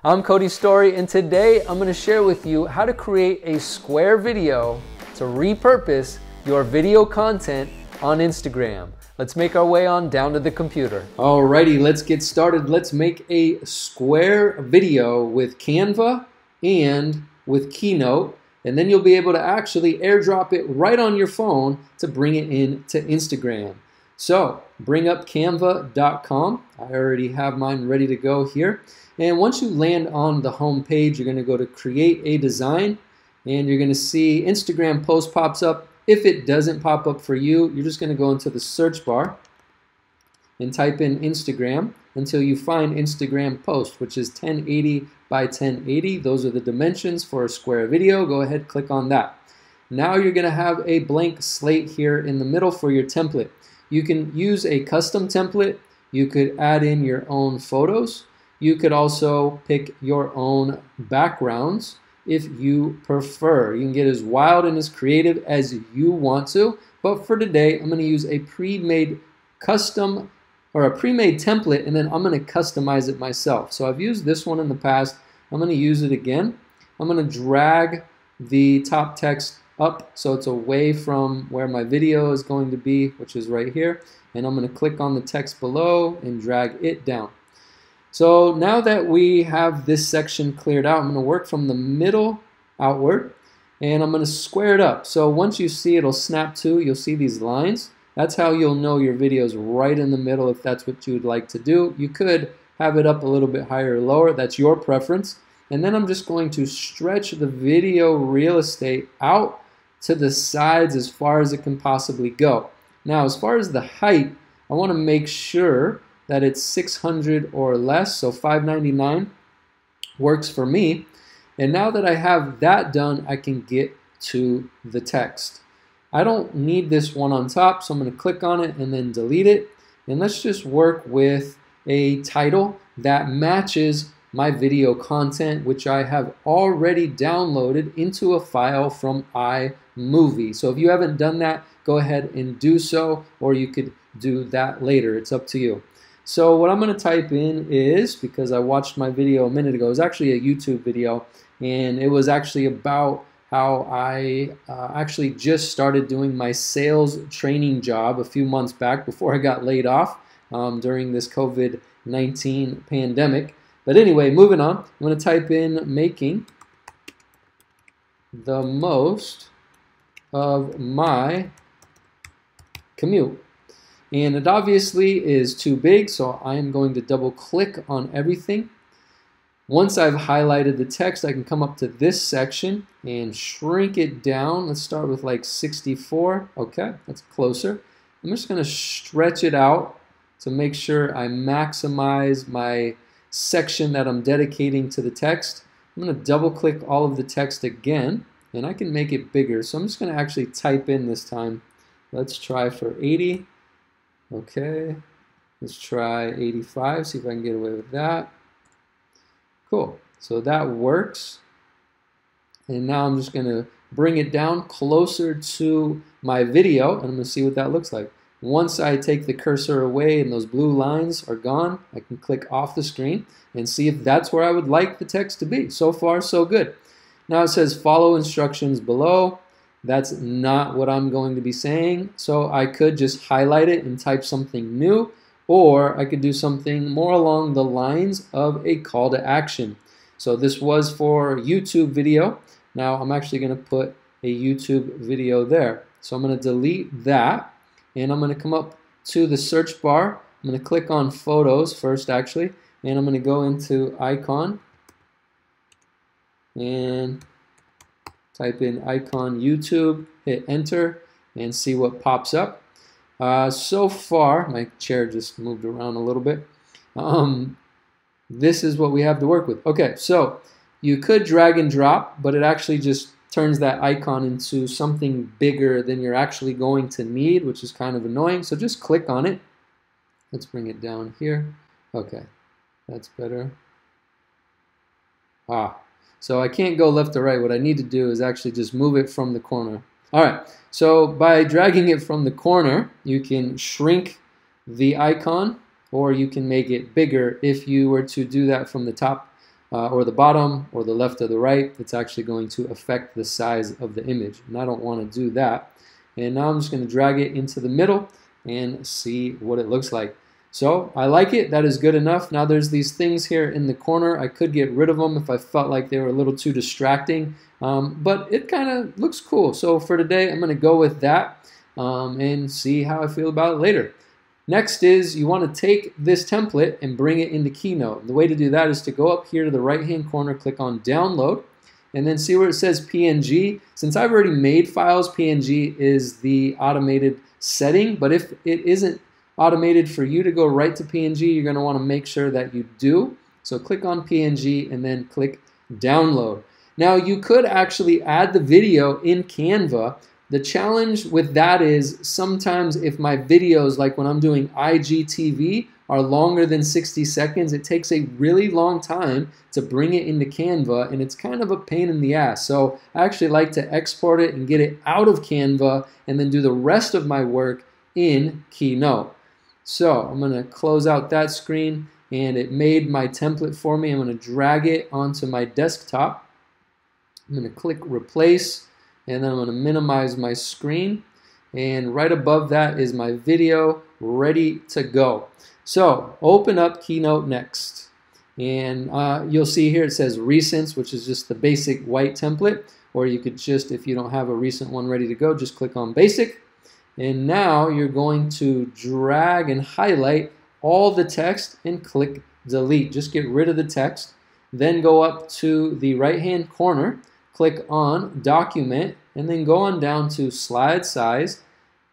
I'm Cody Story, and today I'm going to share with you how to create a square video to repurpose your video content on Instagram. Let's make our way on down to the computer. Alrighty, let's get started. Let's make a square video with Canva and with Keynote, and then you'll be able to actually airdrop it right on your phone to bring it into Instagram. So bring up canva.com. I already have mine ready to go here. And once you land on the home page, you're going to go to create a design, and you're going to see Instagram post pops up. If it doesn't pop up for you, you're just going to go into the search bar and type in Instagram until you find Instagram post, which is 1080 by 1080. Those are the dimensions for a square video. Go ahead, click on that. Now you're going to have a blank slate here in the middle for your template. You can use a custom template. You could add in your own photos. You could also pick your own backgrounds if you prefer. You can get as wild and as creative as you want to, but for today, I'm going to use a pre-made custom or a pre-made template, and then I'm going to customize it myself. So I've used this one in the past. I'm going to use it again. I'm going to drag the top text up so it's away from where my video is going to be, which is right here, and I'm going to click on the text below and drag it down. So now that we have this section cleared out, I'm going to work from the middle outward, and I'm going to square it up. So once you see it'll snap to, you'll see these lines. That's how you'll know your video is right in the middle if that's what you would like to do. You could have it up a little bit higher or lower. That's your preference. And then I'm just going to stretch the video real estate out to the sides as far as it can possibly go. Now, as far as the height, I want to make sure that it's 600 or less, so 599 works for me. And now that I have that done, I can get to the text. I don't need this one on top, so I'm going to click on it and then delete it. And let's just work with a title that matches my video content, which I have already downloaded into a file from iMovie. So if you haven't done that, go ahead and do so, or you could do that later. It's up to you. So what I'm going to type in is, because I watched my video a minute ago, it was actually a YouTube video, and it was actually about how I actually just started doing my sales training job a few months back before I got laid off during this COVID-19 pandemic. But anyway, moving on, I'm going to type in making the most of my commute. And it obviously is too big, so I am going to double click on everything. Once I've highlighted the text, I can come up to this section and shrink it down. Let's start with like 64. Okay, that's closer. I'm just going to stretch it out to make sure I maximize my section that I'm dedicating to the text. I'm going to double click all of the text again, and I can make it bigger. So I'm just going to actually type in this time. Let's try for 80. Okay, let's try 85, see if I can get away with that. Cool, so that works. And now I'm just going to bring it down closer to my video, and I'm going to see what that looks like. Once I take the cursor away and those blue lines are gone, I can click off the screen and see if that's where I would like the text to be. So far, so good. Now it says follow instructions below. That's not what I'm going to be saying, so I could just highlight it and type something new, or I could do something more along the lines of a call to action. So this was for YouTube video. Now I'm actually going to put a YouTube video there. So I'm going to delete that, and I'm going to come up to the search bar. I'm going to click on photos first actually, and I'm going to go into icon and type in icon YouTube, hit enter, and see what pops up. So far, my chair just moved around a little bit. This is what we have to work with. Okay, so you could drag and drop, but it actually just turns that icon into something bigger than you're actually going to need, which is kind of annoying. So just click on it. Let's bring it down here. Okay, that's better. So I can't go left or right. What I need to do is actually just move it from the corner. All right, so by dragging it from the corner, you can shrink the icon, or you can make it bigger if you were to do that from the top or the bottom or the left or the right, it's actually going to affect the size of the image. And I don't want to do that. And now I'm just going to drag it into the middle and see what it looks like. So I like it. That is good enough. Now there's these things here in the corner. I could get rid of them if I felt like they were a little too distracting. But it kind of looks cool. So for today, I'm going to go with that and see how I feel about it later. Next is you want to take this template and bring it into Keynote. And the way to do that is to go up here to the right-hand corner, click on Download, and then see where it says PNG. Since I've already made files, PNG is the automated setting. But if it isn't automated for you to go right to PNG, you're going to want to make sure that you do. So click on PNG and then click Download. Now you could actually add the video in Canva. The challenge with that is sometimes if my videos, like when I'm doing IGTV, are longer than 60 seconds, it takes a really long time to bring it into Canva, and it's kind of a pain in the ass. So I actually like to export it and get it out of Canva and then do the rest of my work in Keynote. So I'm going to close out that screen, and it made my template for me. I'm going to drag it onto my desktop. I'm going to click Replace. And then I'm going to minimize my screen. And right above that is my video ready to go. So open up Keynote next. And you'll see here it says Recents, which is just the basic white template. Or you could just, if you don't have a recent one ready to go, just click on Basic. And now you're going to drag and highlight all the text and click Delete. Just get rid of the text. Then go up to the right-hand corner. Click on Document, and then go on down to Slide Size,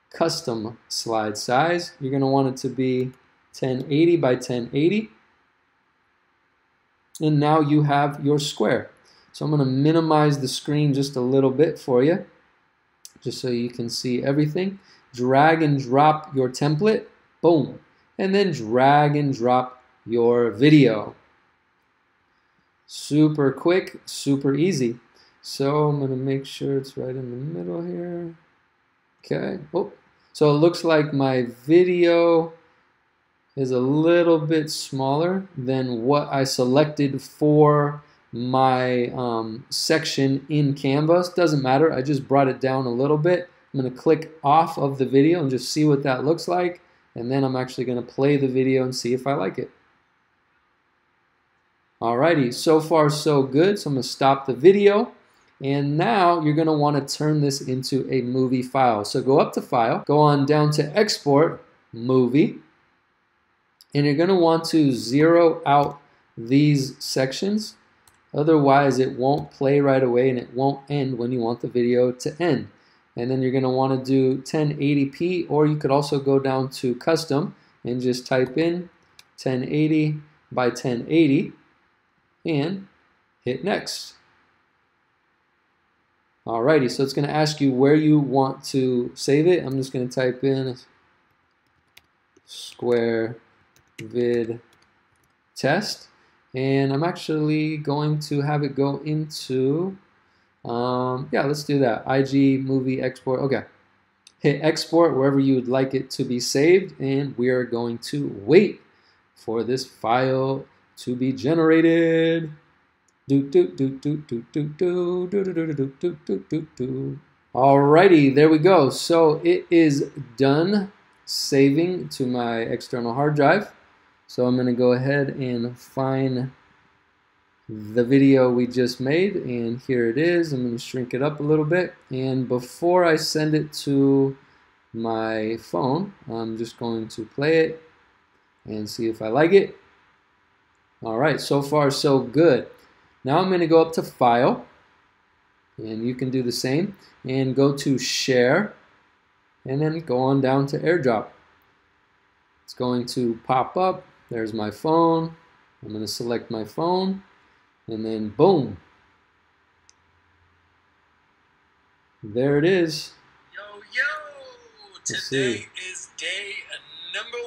Custom Slide Size. You're going to want it to be 1080 by 1080. And now you have your square. So I'm going to minimize the screen just a little bit for you, just so you can see everything. Drag and drop your template, boom. And then drag and drop your video. Super quick, super easy. So I'm going to make sure it's right in the middle here. Okay. Oh, so it looks like my video is a little bit smaller than what I selected for my section in Canvas. Doesn't matter. I just brought it down a little bit. I'm going to click off of the video and just see what that looks like. And then I'm actually going to play the video and see if I like it. Alrighty, so far so good. So I'm going to stop the video. And now you're going to want to turn this into a movie file. So go up to File, go on down to Export, Movie, and you're going to want to zero out these sections. Otherwise, it won't play right away and it won't end when you want the video to end. And then you're going to want to do 1080p, or you could also go down to Custom and just type in 1080 by 1080 and hit Next. Alrighty, so it's going to ask you where you want to save it. I'm just going to type in square vid test, and I'm actually going to have it go into, yeah, let's do that. IG movie export. Okay, hit export wherever you would like it to be saved, and we are going to wait for this file to be generated. Alrighty, there we go. So it is done saving to my external hard drive. So I'm going to go ahead and find the video we just made, and here it is. I'm going to shrink it up a little bit, and before I send it to my phone, I'm just going to play it and see if I like it. Alright, so far so good. Now I'm going to go up to File, and you can do the same, and go to Share, and then go on down to AirDrop. It's going to pop up. There's my phone. I'm going to select my phone, and then boom. There it is. Yo, yo! Today is day number 1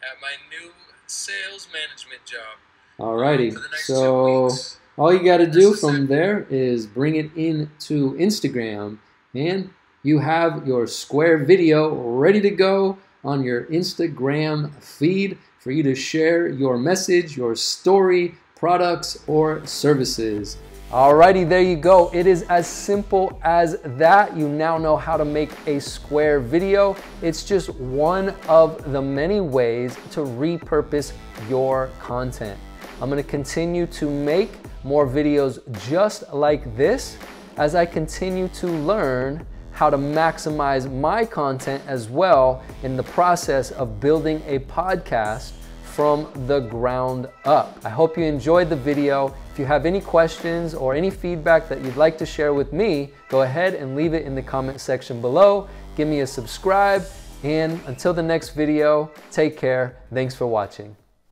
at my new sales management job. Alrighty, so all you got to do from there is bring it into Instagram, and you have your square video ready to go on your Instagram feed for you to share your message, your story, products or services. Alrighty, there you go. It is as simple as that. You now know how to make a square video. It's just one of the many ways to repurpose your content. I'm gonna continue to make more videos just like this as I continue to learn how to maximize my content as well in the process of building a podcast from the ground up. I hope you enjoyed the video. If you have any questions or any feedback that you'd like to share with me, go ahead and leave it in the comment section below. Give me a subscribe, and until the next video, take care. Thanks for watching.